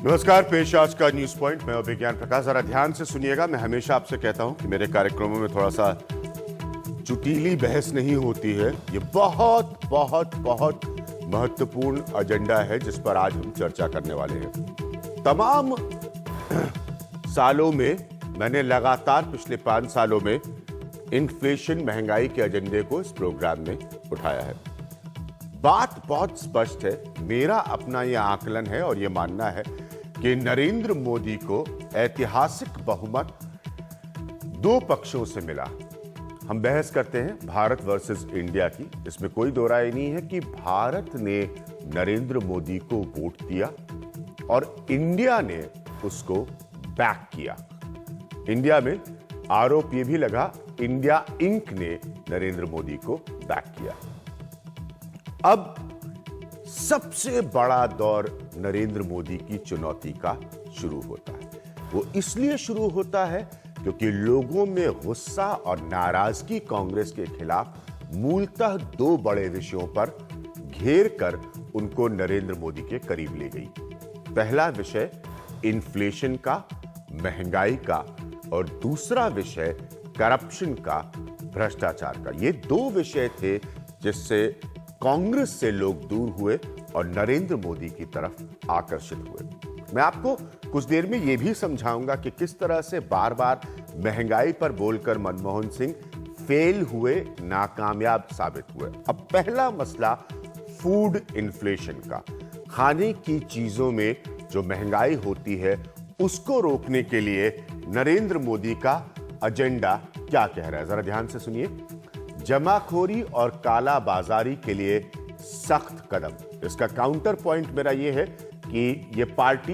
नमस्कार, पेश आज का न्यूज पॉइंट। मैं विज्ञान प्रकाश। जरा ध्यान से सुनिएगा। मैं हमेशा आपसे कहता हूं कि मेरे कार्यक्रमों में थोड़ा सा चुटीली बहस नहीं होती है। ये बहुत बहुत बहुत महत्वपूर्ण एजेंडा है जिस पर आज हम चर्चा करने वाले हैं। तमाम सालों में मैंने लगातार पिछले 5 सालों में इन्फ्लेशन, महंगाई के एजेंडे को इस प्रोग्राम में उठाया है। बात बहुत स्पष्ट है। मेरा अपना यह आकलन है और यह मानना है कि नरेंद्र मोदी को ऐतिहासिक बहुमत 2 पक्षों से मिला। हम बहस करते हैं भारत वर्सेस इंडिया की। इसमें कोई दो राय नहीं है कि भारत ने नरेंद्र मोदी को वोट दिया और इंडिया ने उसको बैक किया। इंडिया में आरोप यह भी लगा, इंडिया इंक ने नरेंद्र मोदी को बैक किया। अब सबसे बड़ा दौर नरेंद्र मोदी की चुनौती का शुरू होता है। वो इसलिए शुरू होता है क्योंकि लोगों में गुस्सा और नाराजगी कांग्रेस के खिलाफ मूलतः 2 बड़े विषयों पर घेर कर उनको नरेंद्र मोदी के करीब ले गई। पहला विषय इन्फ्लेशन का, महंगाई का, और दूसरा विषय करप्शन का, भ्रष्टाचार का। ये 2 विषय थे जिससे कांग्रेस से लोग दूर हुए और नरेंद्र मोदी की तरफ आकर्षित हुए। मैं आपको कुछ देर में यह भी समझाऊंगा कि किस तरह से बार बार महंगाई पर बोलकर मनमोहन सिंह फेल हुए, नाकामयाब साबित हुए। अब पहला मसला फूड इन्फ्लेशन का। खाने की चीजों में जो महंगाई होती है उसको रोकने के लिए नरेंद्र मोदी का एजेंडा क्या कह रहा है, जरा ध्यान से सुनिए। जमाखोरी और काला बाजारी के लिए सख्त कदम। इसका काउंटर पॉइंट मेरा यह है कि यह पार्टी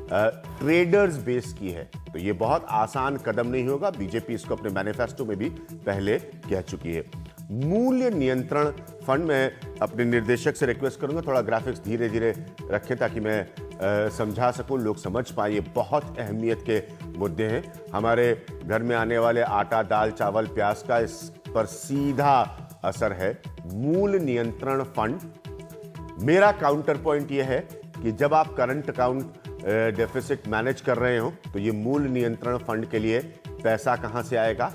ट्रेडर्स बेस की है, तो यह बहुत आसान कदम नहीं होगा। बीजेपी इसको अपने मैनिफेस्टो में भी पहले कह चुकी है। मूल्य नियंत्रण फंड, में अपने निर्देशक से रिक्वेस्ट करूंगा थोड़ा ग्राफिक्स धीरे धीरे रखें ताकि मैं समझा सकूं, लोग समझ पाए। ये बहुत अहमियत के मुद्दे हैं। हमारे घर में आने वाले आटा, दाल, चावल, प्याज का इस पर सीधा असर है। मूल्य नियंत्रण फंड, मेरा काउंटर पॉइंट यह है कि जब आप करंट अकाउंट डेफिसिट मैनेज कर रहे हो तो ये मूल्य नियंत्रण फंड के लिए पैसा कहां से आएगा।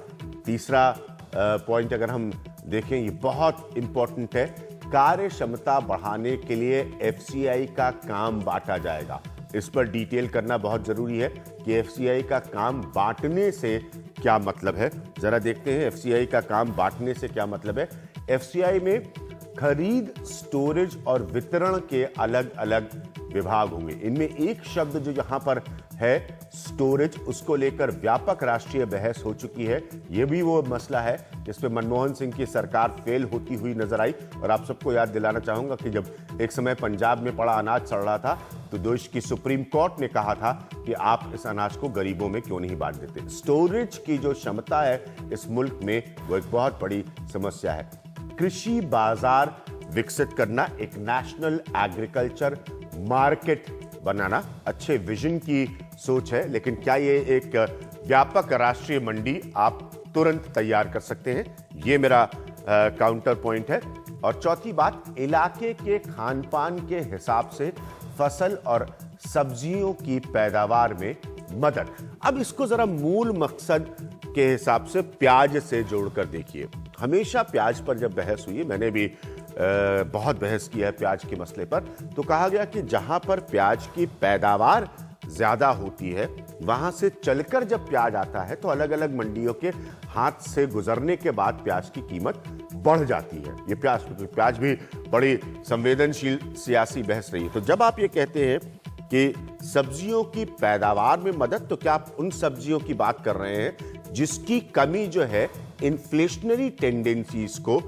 तीसरा पॉइंट अगर हम देखें, ये बहुत इंपॉर्टेंट है। कार्य क्षमता बढ़ाने के लिए एफसीआई का काम बांटा जाएगा। इस पर डिटेल करना बहुत जरूरी है कि एफसीआई का काम बांटने से क्या मतलब है। जरा देखते हैं एफसीआई का काम बांटने से क्या मतलब है। एफसीआई में खरीद, स्टोरेज और वितरण के अलग अलग विभाग होंगे। इनमें एक शब्द जो यहां पर है स्टोरेज, उसको लेकर व्यापक राष्ट्रीय बहस हो चुकी है। यह भी वो मसला है जिस पे मनमोहन सिंह की सरकार फेल होती हुई नजर आई। और आप सबको याद दिलाना चाहूंगा कि जब एक समय पंजाब में पड़ा अनाज सड़ रहा था तो देश की सुप्रीम कोर्ट ने कहा था कि आप इस अनाज को गरीबों में क्यों नहीं बांट देते। स्टोरेज की जो क्षमता है इस मुल्क में, वो एक बहुत बड़ी समस्या है। कृषि बाजार विकसित करना, एक नेशनल एग्रीकल्चर मार्केट बनाना, अच्छे विजन की सोच है, लेकिन क्या ये एक व्यापक राष्ट्रीय मंडी आप तुरंत तैयार कर सकते हैं? ये मेरा काउंटर पॉइंट है। और चौथी बात, इलाके के खान पान के हिसाब से फसल और सब्जियों की पैदावार में मदद। अब इसको जरा मूल मकसद के हिसाब से प्याज से जोड़कर देखिए। हमेशा प्याज पर जब बहस हुई, मैंने भी बहुत बहस किया है प्याज के मसले पर, तो कहा गया कि जहां पर प्याज की पैदावार ज्यादा होती है वहां से चलकर जब प्याज आता है तो अलग अलग मंडियों के हाथ से गुजरने के बाद प्याज की कीमत बढ़ जाती है। ये प्याज भी बड़ी संवेदनशील सियासी बहस रही है। तो जब आप ये कहते हैं कि सब्जियों की पैदावार में मदद, तो क्या आप उन सब्जियों की बात कर रहे हैं जिसकी कमी जो है इन्फ्लेशनरी टेंडेंसीज को,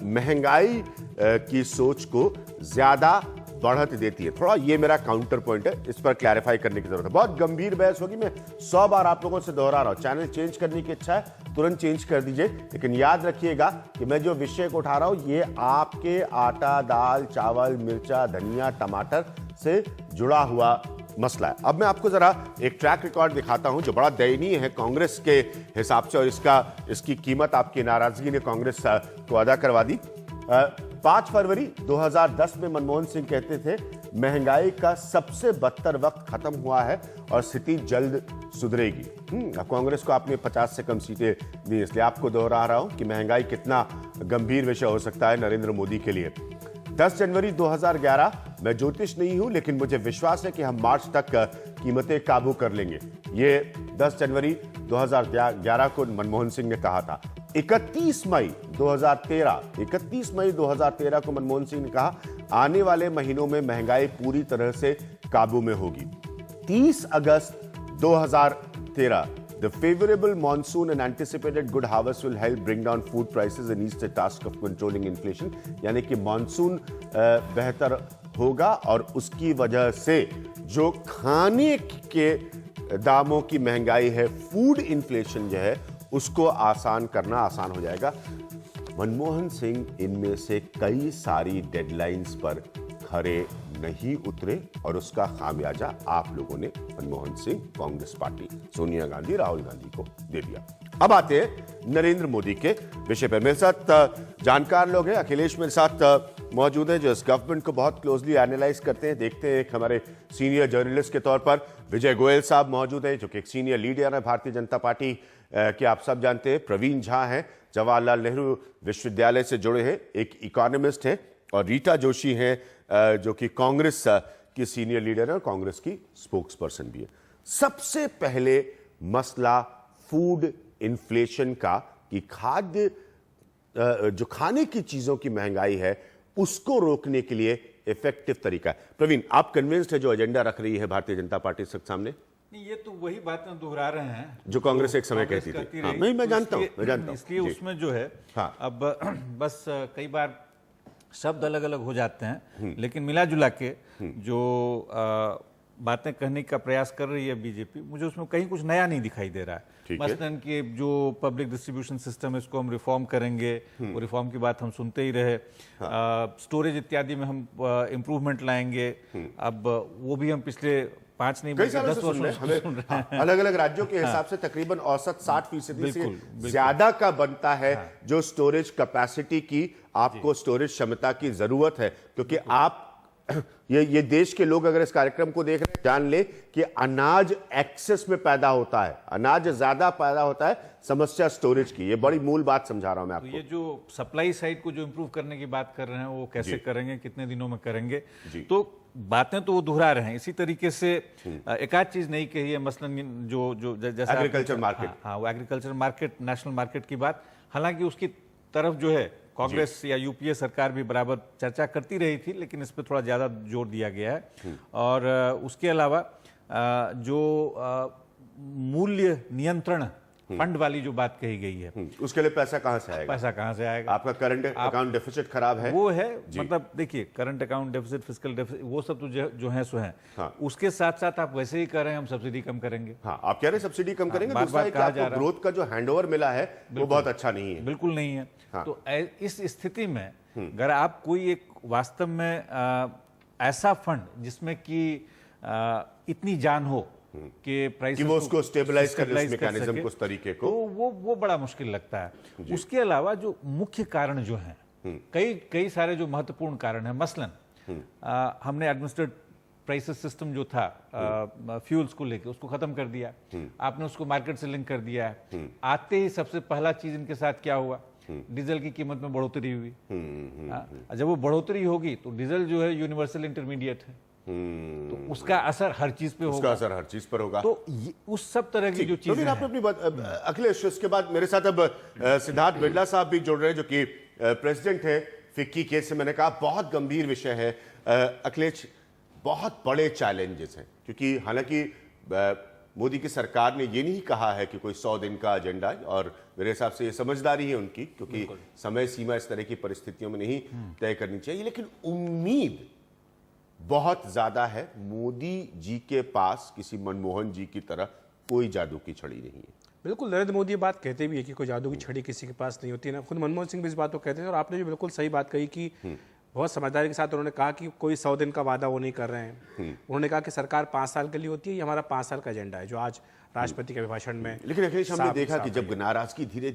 महंगाई की सोच को ज्यादा बढ़त देती है? थोड़ा ये मेरा काउंटर पॉइंट है, इस पर क्लैरिफाई करने की जरूरत है। बहुत गंभीर बहस होगी, मैं 100 बार आप लोगों से दोहरा रहा हूं। चैनल चेंज करने की इच्छा है तुरंत चेंज कर दीजिए, लेकिन याद रखिएगा कि मैं जो विषय को उठा रहा हूं ये आपके आटा, दाल, चावल, मिर्चा, धनिया, टमाटर से जुड़ा हुआ मसला है। अब मैं आपको जरा एक ट्रैक रिकॉर्ड दिखाता हूं जो बड़ा दयनीय है कांग्रेस के हिसाब से, और इसकी कीमत आपकी नाराजगी ने कांग्रेस को अदा करवा दी। 5 फरवरी 2010 में मनमोहन सिंह कहते थे महंगाई का सबसे बदतर वक्त खत्म हुआ है और स्थिति जल्द सुधरेगी। कांग्रेस को आपने 50 से कम सीटें दी, इसलिए आपको दोहरा रहा हूं कि महंगाई कितना गंभीर विषय हो सकता है नरेंद्र मोदी के लिए। 10 जनवरी 2011, मैं ज्योतिष नहीं हूं लेकिन मुझे विश्वास है कि हम मार्च तक कीमतें काबू कर लेंगे। ये 10 जनवरी 2011 को मनमोहन सिंह ने कहा था। 31 मई 2013 को मनमोहन सिंह ने कहा आने वाले महीनों में महंगाई पूरी तरह से काबू में होगी। 30 अगस्त 2013, the favorable monsoon and anticipated good harvest will help bring down food prices and ease the task of controlling inflation। यानी कि मानसून बेहतर होगा और उसकी वजह से जो खाने के दामों की महंगाई है, फूड इन्फ्लेशन जो है, उसको आसान करना आसान हो जाएगा। मनमोहन सिंह इनमें से कई सारी डेडलाइंस पर खरे नहीं उतरे और उसका खामियाजा आप लोगों ने मनमोहन सिंह, कांग्रेस पार्टी, सोनिया गांधी, राहुल गांधी को दे दिया। अब आते हैं नरेंद्र मोदी के विषय पर। मेरे साथ जानकार लोग हैं। अखिलेश मेरे साथ मौजूद है जो इस गवर्नमेंट को बहुत क्लोजली एनालाइज करते हैं, देखते हैं। हमारे सीनियर जर्नलिस्ट के तौर पर विजय गोयल साहब मौजूद हैं जो कि एक सीनियर लीडर है भारतीय जनता पार्टी के, आप सब जानते हैं। प्रवीण झा हैं, जवाहरलाल नेहरू विश्वविद्यालय से जुड़े हैं, एक इकोनॉमिस्ट हैं। और रीटा जोशी हैं जो कि कांग्रेस की सीनियर लीडर है और कांग्रेस की स्पोक्स पर्सन भी है। सबसे पहले मसला फूड इन्फ्लेशन का, कि खाद्य जो खाने की चीजों की महंगाई है उसको रोकने के लिए इफेक्टिव तरीका है। प्रवीण, आप कन्विंस्ड है जो एजेंडा रख रही है भारतीय जनता पार्टी सबके सामने? नहीं, ये तो वही बातें दोहरा रहे हैं जो कांग्रेस एक समय कहती थी। हाँ, मैं जानता हूं। इसलिए उसमें जो है, हाँ। अब बस कई बार शब्द अलग अलग हो जाते हैं, लेकिन मिला जुला के जो बातें कहने का प्रयास कर रही है बीजेपी, मुझे उसमें कहीं कुछ नया नहीं दिखाई दे रहा है। मसलन कि जो पब्लिक डिस्ट्रीब्यूशन सिस्टम है इसको हम रिफॉर्म करेंगे, वो रिफॉर्म की बात हम सुनते ही रहे। स्टोरेज इत्यादि में हम इम्प्रूवमेंट लाएंगे, अब वो भी हम पिछले 5 नहीं बल्कि 10 वर्षों से सुन रहे हैं। अलग अलग राज्यों के हिसाब से तकरीबन औसत 60% से ज्यादा का बनता है जो स्टोरेज कैपेसिटी की आपको स्टोरेज क्षमता की जरूरत है, क्योंकि आप ये देश के लोग अगर इस कार्यक्रम को देख रहे हैं जान ले कि अनाज एक्सेस में पैदा होता है, अनाज ज्यादा पैदा होता है, समस्या स्टोरेज की। ये बड़ी मूल बात समझा रहा हूं मैं आपको। तो ये जो सप्लाई साइड को जो इंप्रूव करने की बात कर रहे हैं वो कैसे करेंगे, कितने दिनों में करेंगे, तो बातें तो वो दोहरा रहे हैं। इसी तरीके से एक आध चीज नहीं कही है, मसलन जो जैसे एग्रीकल्चर मार्केट, हाँ, वो एग्रीकल्चर मार्केट, नेशनल मार्केट की बात, हालांकि उसकी तरफ जो है कांग्रेस या यूपीए सरकार भी बराबर चर्चा करती रही थी, लेकिन इस पर थोड़ा ज्यादा जोर दिया गया है। और उसके अलावा जो मूल्य नियंत्रण फंड वाली जो बात कही गई है, उसके लिए पैसा कहां से आएगा? पैसा कहां से आएगा? आपका करंट अकाउंट डेफिसिट खराब है, वो है, मतलब देखिए current account deficit, fiscal deficit, वो सब तो जो है सो है। हाँ। उसके साथ साथ आप वैसे ही कर रहे हैं हम सब्सिडी कम करेंगे। हाँ, आप कह रहे हैं सब्सिडी कम करेंगे, दूसरा है कि आपको ग्रोथ का जो हैंडओवर मिला है वो बहुत अच्छा नहीं है। बिल्कुल नहीं है। हाँ। तो इस स्थिति में अगर आप कोई एक वास्तव में ऐसा फंड जिसमें कि इतनी जान हो कि प्राइस कि वो उसको स्टेबलाइज कर मैकेनिज्म को, उस तरीके को, तो वो बड़ा मुश्किल लगता है। उसके अलावा जो मुख्य कारण जो हैं, कई सारे जो महत्वपूर्ण कारण हैं, मसलन हमने एडमिनिस्ट्रेटेड प्राइसेस सिस्टम जो था फ्यूल्स को लेकर उसको खत्म कर दिया, आपने उसको मार्केट से लिंक कर दिया है। आते ही सबसे पहला चीज इनके साथ क्या हुआ, डीजल की कीमत में बढ़ोतरी हुई। जब वो बढ़ोतरी होगी तो डीजल जो है यूनिवर्सल इंटरमीडिएट है, तो उसका असर हर चीज पे होगा, उसका असर हर चीज पर होगा। तो उस सब तरह की जो चीजें आपने अपनी बात, अखिलेश, इसके बाद मेरे साथ अब सिद्धार्थ बिरला साहब भी जुड़ रहे हैं जो कि प्रेसिडेंट है फिक्की केस से। मैंने कहा बहुत गंभीर विषय है अखिलेश, बहुत बड़े चैलेंजेस हैं, क्योंकि हालांकि मोदी की सरकार ने ये नहीं कहा है कि कोई 100 दिन का एजेंडा है, और मेरे हिसाब से ये समझदारी है उनकी, क्योंकि समय सीमा इस तरह की परिस्थितियों में नहीं तय करनी चाहिए। लेकिन उम्मीद बहुत ज्यादा है। मोदी जी के पास किसी मनमोहन जी की तरह कोई जादू की छड़ी नहीं है। बिल्कुल, नरेंद्र मोदी ये बात कहते भी है कि कोई जादू की छड़ी किसी के पास नहीं होती ना। खुद मनमोहन सिंह भी इस बात को कहते हैं, और आपने जो बिल्कुल सही बात कही कि बहुत समझदारी के साथ उन्होंने कहा कि कोई 100 दिन का वादा वो नहीं कर रहे हैं। उन्होंने कहा कि सरकार 5 साल के लिए होती है, ये हमारा 5 साल का एजेंडा है, जो आज राष्ट्रपति के अभिभाषण में। लेकिन अखिलेश, हमने देखा कि जब नाराजगी धीरे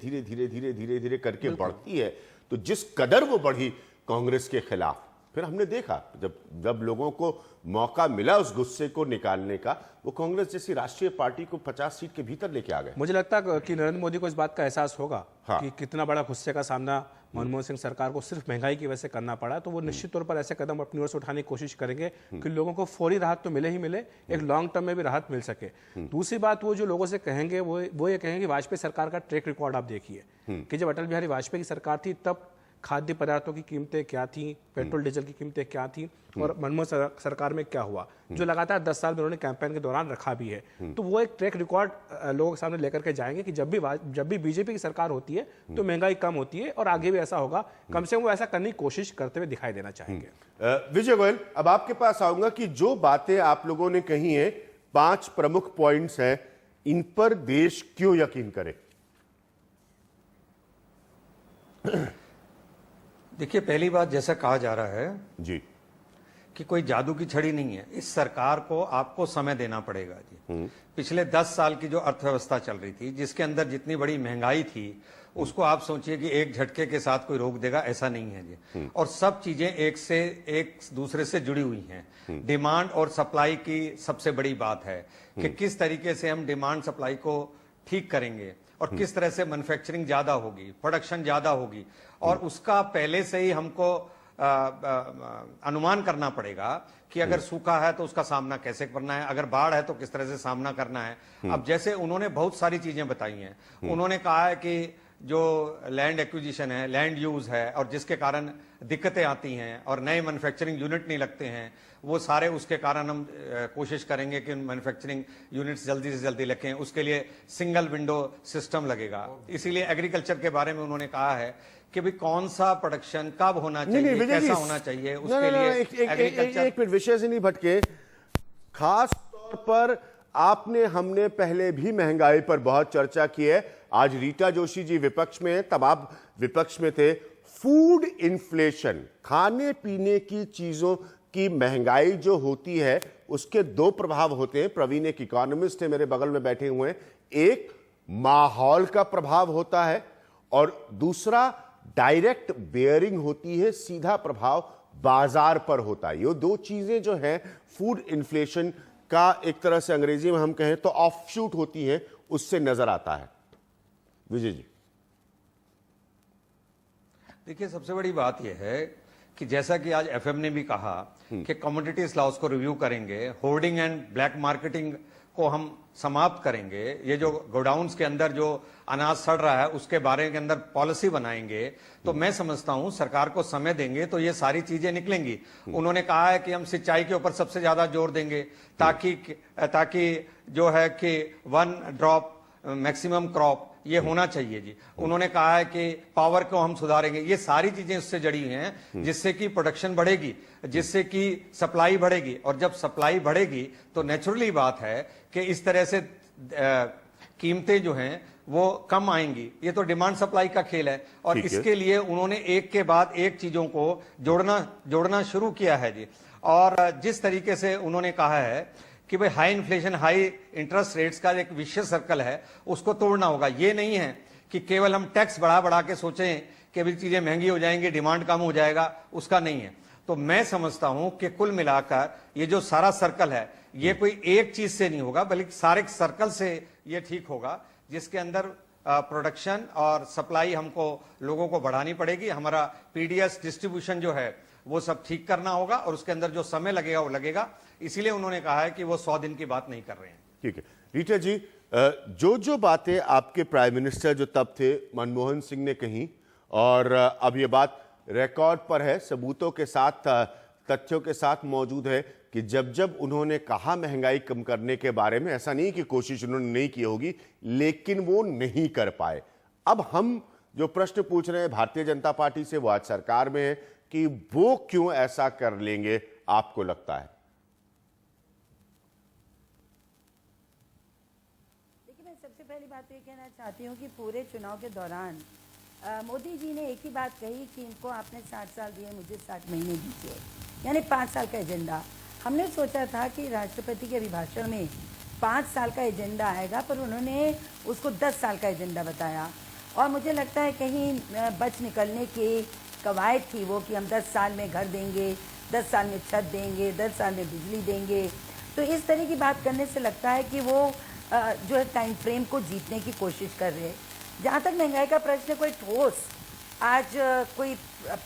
धीरे करके बढ़ती है, तो जिस कदर वो बढ़ी कांग्रेस के खिलाफ, फिर हमने देखा जब जब लोगों को मौका मिला उस गुस्से को निकालने का, वो कांग्रेस जैसी राष्ट्रीय पार्टी को 50 सीट के भीतर लेके आ गए। मुझे लगता है कि नरेंद्र मोदी को इस बात का एहसास होगा हाँ। कि कितना बड़ा गुस्से का सामना मनमोहन सिंह सरकार को सिर्फ महंगाई की वजह से करना पड़ा, तो वो निश्चित तौर पर ऐसे कदम अपनी ओर से उठाने की कोशिश करेंगे कि लोगों को फौरी राहत तो मिले ही मिले, एक लॉन्ग टर्म में भी राहत मिल सके। दूसरी बात, वो जो लोगों से कहेंगे वो ये कहेंगे कि वाजपेयी सरकार का ट्रैक रिकॉर्ड आप देखिए कि जब अटल बिहारी वाजपेयी की सरकार थी तब खाद्य पदार्थों की कीमतें क्या थी, पेट्रोल डीजल की कीमतें क्या थी, और मनमोहन सरकार में क्या हुआ, जो लगातार 10 साल में उन्होंने कैंपेन के दौरान रखा भी है। तो वो एक ट्रैक रिकॉर्ड लोगों के सामने लेकर के जाएंगे कि जब भी बीजेपी की सरकार होती है तो महंगाई कम होती है, और आगे भी ऐसा होगा। कम से कम वो ऐसा करने की कोशिश करते हुए दिखाई देना चाहेंगे। विजय गोयल, अब आपके पास आऊंगा कि जो बातें आप लोगों ने कही हैं, 5 प्रमुख पॉइंट्स हैं, इन पर देश क्यों यकीन करे? देखिए, पहली बात, जैसा कहा जा रहा है जी कि कोई जादू की छड़ी नहीं है। इस सरकार को आपको समय देना पड़ेगा जी। पिछले 10 साल की जो अर्थव्यवस्था चल रही थी, जिसके अंदर जितनी बड़ी महंगाई थी, उसको आप सोचिए कि एक झटके के साथ कोई रोक देगा, ऐसा नहीं है जी। और सब चीजें एक दूसरे से जुड़ी हुई हैं। डिमांड और सप्लाई की सबसे बड़ी बात है कि किस तरीके से हम डिमांड सप्लाई को ठीक करेंगे और किस तरह से मैन्युफैक्चरिंग ज्यादा होगी, प्रोडक्शन ज्यादा होगी, और उसका पहले से ही हमको अनुमान करना पड़ेगा कि अगर सूखा है तो उसका सामना कैसे करना है, अगर बाढ़ है तो किस तरह से सामना करना है। अब जैसे उन्होंने बहुत सारी चीजें बताई हैं, उन्होंने कहा है कि जो लैंड एक्विजिशन है, लैंड यूज है, और जिसके कारण दिक्कतें आती हैं और नए मैन्युफैक्चरिंग यूनिट नहीं लगते हैं, वो सारे उसके कारण हम कोशिश करेंगे कि मैन्युफैक्चरिंग यूनिट्स जल्दी से जल्दी लगें। उसके लिए सिंगल विंडो सिस्टम लगेगा। इसीलिए एग्रीकल्चर के बारे में उन्होंने कहा है कि भी कौन सा प्रोडक्शन कब होना चाहिए, कैसा होना चाहिए, उसके लिए एग्रीकल्चर। एक मिनट, विषय से नहीं भटके। खास तौर पर आपने हमने पहले भी महंगाई पर बहुत चर्चा की है। आज रीटा जोशी जी विपक्ष में है, तब आप विपक्ष में थे। फूड इन्फ्लेशन, खाने पीने की चीजों की महंगाई जो होती है, उसके 2 प्रभाव होते हैं। प्रवीण एक इकोनॉमिस्ट है, मेरे बगल में बैठे हुए हैं। एक माहौल का प्रभाव होता है और दूसरा डायरेक्ट बेयरिंग होती है, सीधा प्रभाव बाजार पर होता है। ये 2 चीजें जो हैं फूड इन्फ्लेशन का, एक तरह से अंग्रेजी में हम कहें तो ऑफशूट होती हैं, उससे नजर आता है। विजय जी, देखिए, सबसे बड़ी बात यह है कि जैसा कि आज एफएम ने भी कहा कि कमोडिटीज लॉस को रिव्यू करेंगे, होर्डिंग एंड ब्लैक मार्केटिंग को हम समाप्त करेंगे, ये जो गोडाउन्स के अंदर जो अनाज सड़ रहा है उसके बारे के अंदर पॉलिसी बनाएंगे। तो मैं समझता हूं सरकार को समय देंगे तो ये सारी चीजें निकलेंगी। उन्होंने कहा है कि हम सिंचाई के ऊपर सबसे ज्यादा जोर देंगे ताकि जो है कि 1 ड्रॉप मैक्सिमम क्रॉप ये होना चाहिए जी। उन्होंने कहा है कि पावर को हम सुधारेंगे। ये सारी चीजें उससे जड़ी हैं जिससे कि प्रोडक्शन बढ़ेगी, जिससे कि सप्लाई बढ़ेगी, और जब सप्लाई बढ़ेगी तो नेचुरली बात है कि इस तरह से कीमतें जो हैं वो कम आएंगी। ये तो डिमांड सप्लाई का खेल है, और इसके लिए उन्होंने एक के बाद एक चीजों को जोड़ना शुरू किया है जी। और जिस तरीके से उन्होंने कहा है कि भाई high inflation, high interest rates का एक विशियस सर्कल है, उसको तोड़ना होगा। ये नहीं है कि केवल हम टैक्स बढ़ा के सोचें कि भी चीजें महंगी हो जाएंगी, डिमांड कम हो जाएगा, उसका नहीं है। तो मैं समझता हूं कि कुल मिलाकर ये जो सारा सर्कल है, ये कोई एक चीज से नहीं होगा, बल्कि सारे सर्कल से ये ठीक होगा, जिसके अंदर प्रोडक्शन और सप्लाई हमको लोगों को बढ़ानी पड़ेगी। हमारा पीडीएस डिस्ट्रीब्यूशन जो है वो सब ठीक करना होगा, और उसके अंदर जो समय लगेगा वो लगेगा। इसीलिए उन्होंने कहा है कि वो 100 दिन की बात नहीं कर रहे हैं। ठीक है रीटा जी, जो बातें आपके प्राइम मिनिस्टर जो तब थे मनमोहन सिंह ने कही, और अब ये बात रिकॉर्ड पर है, सबूतों के साथ, तथ्यों के साथ मौजूद है कि जब उन्होंने कहा महंगाई कम करने के बारे में, ऐसा नहीं कि कोशिश उन्होंने नहीं की होगी, लेकिन वो नहीं कर पाए। अब हम जो प्रश्न पूछ रहे हैं भारतीय जनता पार्टी से, वो आज सरकार में है, कि वो क्यों ऐसा कर लेंगे, आपको लगता है? देखिए, मैं सबसे पहली बात तो ये कहना चाहती हूँ कि पूरे चुनाव के दौरान मोदी जी ने एक ही बात कही कि इनको आपने 60 साल दिए, मुझे 60 महीने दीजिए, यानी 5 साल का एजेंडा। हमने सोचा था कि राष्ट्रपति के अभिभाषण में 5 साल का एजेंडा आएगा, पर उन्होंने उसको 10 साल का एजेंडा बताया। और मुझे लगता है कहीं बच निकलने की कवायद थी वो कि हम 10 साल में घर देंगे, 10 साल में छत देंगे, 10 साल में बिजली देंगे, तो इस तरह की बात करने से लगता है कि वो जो है टाइम फ्रेम को जीतने की कोशिश कर रहे हैं। जहाँ तक महंगाई का प्रश्न है, कोई ठोस आज कोई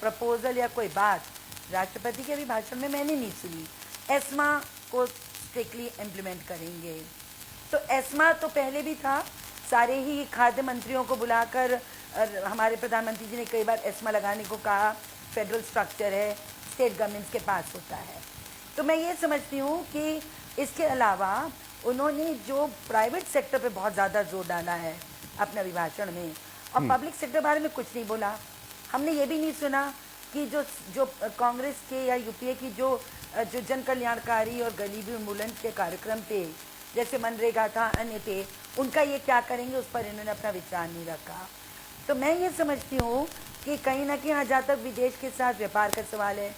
प्रपोजल या कोई बात राष्ट्रपति के अभिभाषण में मैंने नहीं सुनी। एस्मा को स्ट्रिक्टली इम्प्लीमेंट करेंगे, तो एस्मा तो पहले भी था, सारे ही खाद्य मंत्रियों को बुलाकर हमारे प्रधानमंत्री जी ने कई बार एस्मा लगाने को कहा। फेडरल स्ट्रक्चर है, स्टेट गवर्नमेंट्स के पास होता है। तो मैं ये समझती हूँ कि इसके अलावा उन्होंने जो प्राइवेट सेक्टर पे बहुत ज़्यादा जोर डाला है अपने अभिभाषण में, और पब्लिक सेक्टर बारे में कुछ नहीं बोला। हमने ये भी नहीं सुना कि जो कांग्रेस के या यूपीए की जो जन कल्याणकारी और गरीबी उन्मूलन के कार्यक्रम थे, जैसे मनरेगा था, अन्य थे, उनका ये क्या करेंगे उस पर इन्होंने अपना विचार नहीं रखा। तो मैं ये समझती हूँ कि कहीं ना कहीं जहाँ तक विदेश के साथ व्यापार का सवाल है,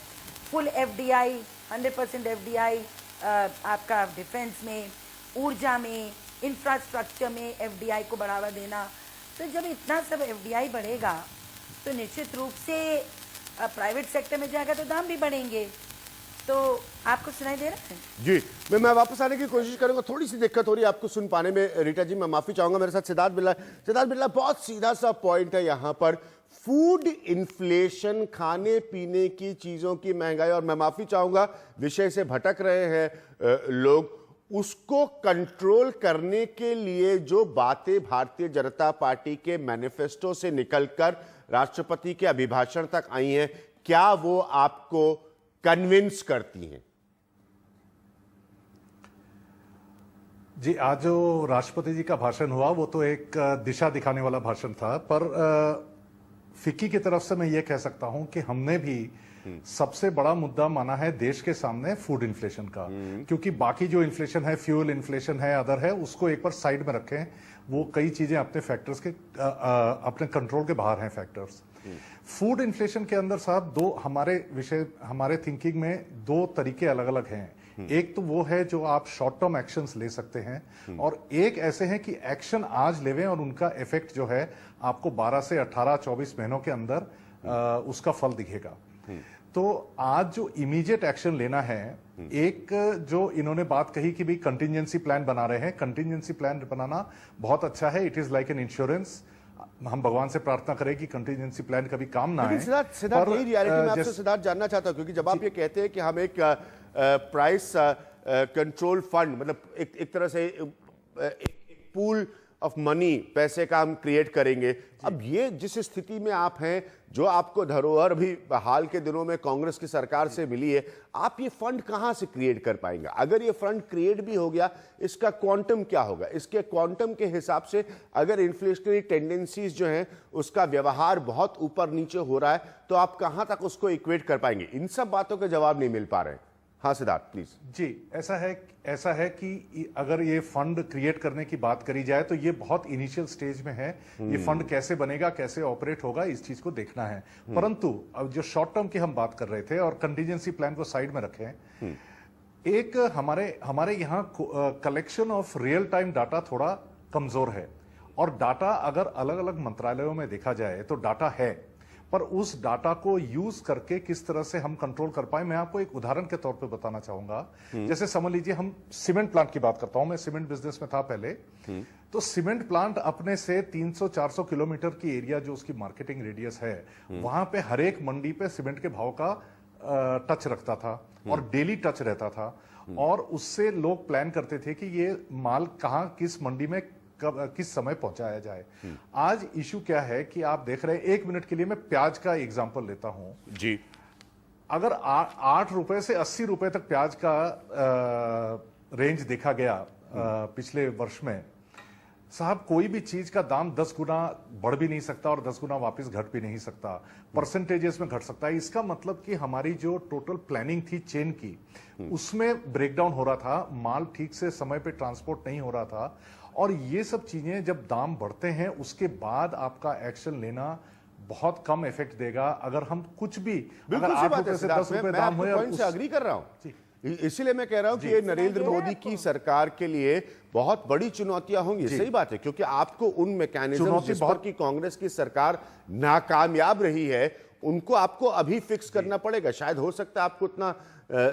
फुल FDI 100% FDI आपका डिफेंस में, ऊर्जा में, इंफ्रास्ट्रक्चर में FDI को बढ़ावा देना। तो जब इतना सब FDI बढ़ेगा तो निश्चित रूप से प्राइवेट सेक्टर में जाएगा तो दाम भी बढ़ेंगे। तो आपको सुनाई दे रहा है? जी, मैं वापस आने की कोशिश करूंगा। थोड़ी सी दिक्कत हो रही है आपको सुन पाने में रीटा जी, मैं माफी चाहूंगा। मेरे साथ सिद्धार्थ बिरला, बहुत सीधा सा पॉइंट है यहाँ पर, फूड इन्फ्लेशन, खाने पीने की चीजों की महंगाई, और मैं माफी चाहूंगा विषय से भटक रहे हैं लोग, उसको कंट्रोल करने के लिए जो बातें भारतीय जनता पार्टी के मैनिफेस्टो से निकलकर राष्ट्रपति के अभिभाषण तक आई हैं, क्या वो आपको कन्विंस करती हैं? जी, आज जो राष्ट्रपति जी का भाषण हुआ वो तो एक दिशा दिखाने वाला भाषण था, पर फिक्की की तरफ से मैं ये कह सकता हूं कि हमने भी सबसे बड़ा मुद्दा माना है देश के सामने फूड इन्फ्लेशन का, क्योंकि बाकी जो इन्फ्लेशन है, फ्यूल इन्फ्लेशन है, अदर है, उसको एक बार साइड में रखें। वो कई चीजें अपने फैक्टर्स के अपने कंट्रोल के बाहर हैं फैक्टर्स। फूड इन्फ्लेशन के अंदर साहब हमारे थिंकिंग में दो तरीके अलग अलग हैं। एक तो वो है जो आप शॉर्ट टर्म एक्शंस ले सकते हैं, और एक ऐसे हैं कि एक्शन आज लेवें और उनका इफेक्ट जो है आपको 12 से 18-24 महीनों के अंदर उसका फल दिखेगा। तो आज जो इमीडिएट एक्शन लेना है, एक जो इन्होंने बात कही कि भी कंटिजेंसी प्लान बना रहे हैं, कंटिजेंसी प्लान बनाना बहुत अच्छा है, it is like an insurance. हम भगवान से प्रार्थना करें कि कंटिजेंसी प्लान कभी काम ना आए। सिद्धार्थ यही रियलिटी में आपसे सिद्धार्थ जानना चाहता हूं, क्योंकि जब आप ये कहते हैं कि हम एक प्राइस कंट्रोल फंड, मतलब एक तरह से एक पूल ऑफ मनी, पैसे का हम क्रिएट करेंगे, अब ये जिस स्थिति में आप हैं, जो आपको धरोहर भी हाल के दिनों में कांग्रेस की सरकार से मिली है, आप ये फंड कहां से क्रिएट कर पाएंगे? अगर ये फंड क्रिएट भी हो गया, इसका क्वांटम क्या होगा? इसके क्वांटम के हिसाब से अगर इन्फ्लेशनरी टेंडेंसीज जो हैं उसका व्यवहार बहुत ऊपर नीचे हो रहा है, तो आप कहां तक उसको इक्वेट कर पाएंगे? इन सब बातों के जवाब नहीं मिल पा रहे हैं। हाँ सिद्धार्थ प्लीज। जी, ऐसा है कि अगर ये फंड क्रिएट करने की बात करी जाए तो ये बहुत इनिशियल स्टेज में है। ये फंड कैसे बनेगा, कैसे ऑपरेट होगा, इस चीज को देखना है। परंतु अब जो शॉर्ट टर्म की हम बात कर रहे थे और कंटीजेंसी प्लान को साइड में रखें, एक हमारे यहाँ collection of real time data थोड़ा कमजोर है, और डाटा अगर अलग अलग मंत्रालयों में देखा जाए तो डाटा है, पर उस डाटा को यूज करके किस तरह से हम कंट्रोल कर पाए, मैं आपको एक उदाहरण के तौर पे बताना चाहूंगा। जैसे समझ लीजिए, हम सीमेंट प्लांट की बात करता हूं, मैं सीमेंट बिजनेस में था पहले, तो सीमेंट प्लांट अपने से 300-400 किलोमीटर की एरिया जो उसकी मार्केटिंग रेडियस है, वहां पे हर एक मंडी पे सीमेंट के भाव का टच रखता था और डेली टच रहता था, और उससे लोग प्लान करते थे कि ये माल कहां किस मंडी में किस समय पहुंचाया जाए। आज इशू क्या है कि आप देख रहे हैं, 1 मिनट के लिए मैं प्याज का एग्जांपल लेता हूं जी। अगर 8 रुपए से 80 रुपए तक प्याज का रेंज देखा गया पिछले वर्ष में, साहब कोई भी चीज का दाम 10 गुना बढ़ भी नहीं सकता और 10 गुना वापस घट भी नहीं सकता, परसेंटेजेस में घट सकता है। इसका मतलब कि हमारी जो टोटल प्लानिंग थी चेन की, उसमें ब्रेकडाउन हो रहा था, माल ठीक से समय पे ट्रांसपोर्ट नहीं हो रहा था, और ये सब चीजें जब दाम बढ़ते हैं उसके बाद आपका एक्शन लेना बहुत कम इफेक्ट देगा। अगर हम कुछ भी, अगर 8 रुपए से 10 रुपए दाम हुए, से अग्री कर रहा हूं इसीलिए मैं कह रहा हूं कि ये नरेंद्र मोदी की सरकार के लिए बहुत बड़ी चुनौतियां होंगी। सही बात है, क्योंकि आपको उन मैकेनिज्म जिस पर की कांग्रेस की सरकार नाकामयाब रही है उनको आपको अभी फिक्स करना पड़ेगा। शायद हो सकता है आपको उतना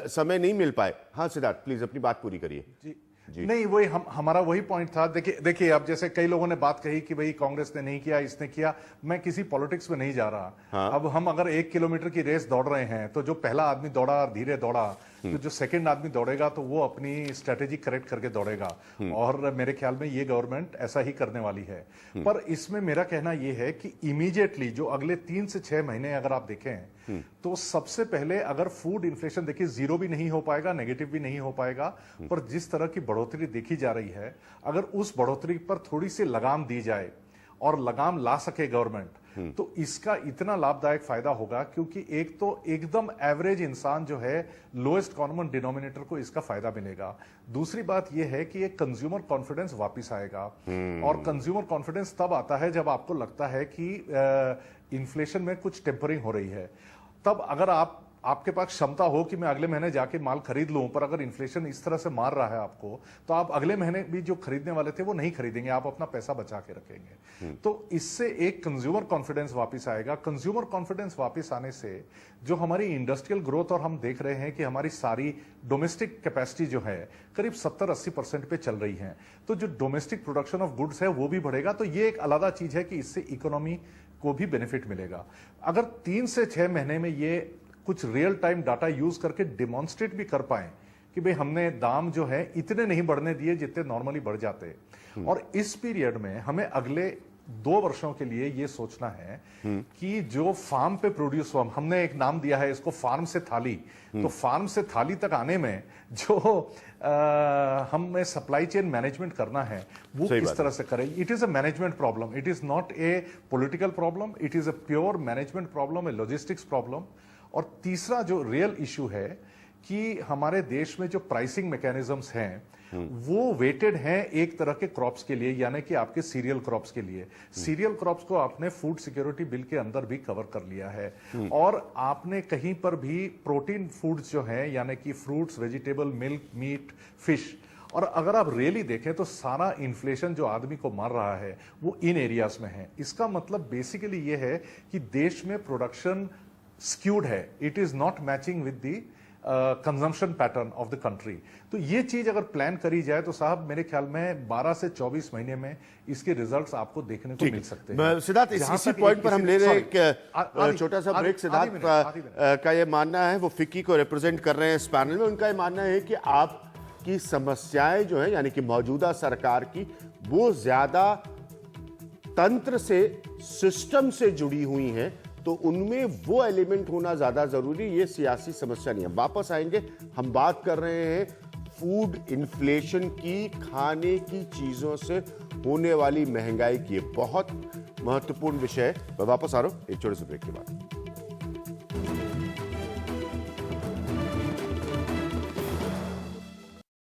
समय नहीं मिल पाए। हाँ सिद्धार्थ, प्लीज अपनी बात पूरी करिए। जी। नहीं, वही हमारा वही पॉइंट था। देखिए अब जैसे कई लोगों ने बात कही कि भाई कांग्रेस ने नहीं किया, इसने किया। मैं किसी पॉलिटिक्स में नहीं जा रहा। हाँ। अब हम अगर 1 किलोमीटर की रेस दौड़ रहे हैं तो जो पहला आदमी दौड़ा धीरे दौड़ा, तो जो सेकंड आदमी दौड़ेगा तो वो अपनी स्ट्रेटेजी करेक्ट करके दौड़ेगा। और मेरे ख्याल में ये गवर्नमेंट ऐसा ही करने वाली है। पर इसमें मेरा कहना ये है कि इमीडिएटली जो अगले 3 से 6 महीने अगर आप देखें तो सबसे पहले अगर फूड इन्फ्लेशन देखिए 0 भी नहीं हो पाएगा, नेगेटिव भी नहीं हो पाएगा, पर जिस तरह की बढ़ोतरी देखी जा रही है, अगर उस बढ़ोतरी पर थोड़ी सी लगाम दी जाए और लगाम ला सके गवर्नमेंट, तो इसका इतना लाभदायक फायदा होगा। क्योंकि एक तो एकदम एवरेज इंसान जो है, लोएस्ट कॉमन डिनोमिनेटर को इसका फायदा मिलेगा। दूसरी बात यह है कि एक कंज्यूमर कॉन्फिडेंस वापस आएगा। और कंज्यूमर कॉन्फिडेंस तब आता है जब आपको लगता है कि इन्फ्लेशन में कुछ टेम्परिंग हो रही है। तब अगर आपके पास क्षमता हो कि मैं अगले महीने जाके माल खरीद लूं, पर अगर इन्फ्लेशन इस तरह से मार रहा है आपको, तो आप अगले महीने भी जो खरीदने वाले थे वो नहीं खरीदेंगे, आप अपना पैसा बचा के रखेंगे। तो इससे एक कंज्यूमर कॉन्फिडेंस वापस आएगा। कंज्यूमर कॉन्फिडेंस वापस आने से जो हमारी इंडस्ट्रियल ग्रोथ, और हम देख रहे हैं कि हमारी सारी डोमेस्टिक कैपेसिटी जो है करीब 70-80% पे चल रही है, तो जो डोमेस्टिक प्रोडक्शन ऑफ गुड्स है वो भी बढ़ेगा। तो ये एक अलग चीज है कि इससे इकोनॉमी को भी बेनिफिट मिलेगा। अगर 3 से 6 महीने में ये कुछ रियल टाइम डाटा यूज करके डिमॉन्स्ट्रेट भी कर पाए कि भाई हमने दाम जो है इतने नहीं बढ़ने दिए जितने नॉर्मली बढ़ जाते, और इस पीरियड में हमें अगले 2 वर्षों के लिए ये सोचना है कि जो फार्म पे प्रोड्यूस हुआ, हमने एक नाम दिया है इसको फार्म से थाली, तो फार्म से थाली तक आने में जो हमें सप्लाई चेन मैनेजमेंट करना है वो किस तरह से करें। It is a management problem, it is not a political problem, it is a pure management problem, A logistics problem. और तीसरा जो रियल इशू है कि हमारे देश में जो प्राइसिंग मैकेनिज्म्स हैं वो वेटेड हैं एक तरह के क्रॉप्स के लिए, यानी कि आपके सीरियल क्रॉप्स के लिए। सीरियल क्रॉप्स को आपने फूड सिक्योरिटी बिल के अंदर भी कवर कर लिया है। और आपने कहीं पर भी प्रोटीन फूड्स जो हैं, यानी कि fruits, vegetable, milk, meat, fish, और अगर आप रियली देखें तो सारा इन्फ्लेशन जो आदमी को मार रहा है वो इन एरियाज में है। इसका मतलब बेसिकली ये है कि देश में प्रोडक्शन स्क्यूड है, it is not matching with the consumption pattern of the country. तो ये चीज अगर प्लान करी जाए तो साहब मेरे ख्याल में 12 से 24 महीने में इसके रिजल्ट्स आपको देखने को मिल सकते हैं। सिद्धार्थ, इसी पॉइंट पर हम ले रहे हैं छोटा सा ब्रेक। सिद्धार्थ का ये मानना है, वो फिक्की को रिप्रेजेंट कर रहे हैं इस पैनल में, उनका ये मानना है कि आपकी समस्याएं जो है, यानी कि मौजूदा सरकार की, वो ज्यादा तंत्र से, सिस्टम से जुड़ी हुई हैं, तो उनमें वो एलिमेंट होना ज्यादा जरूरी, ये सियासी समस्या नहीं है। वापस आएंगे, हम बात कर रहे हैं फूड इन्फ्लेशन की, खाने की चीजों से होने वाली महंगाई की। बहुत महत्वपूर्ण विषय है। मैं वापस आ रहा हूं एक छोटे से ब्रेक के बाद।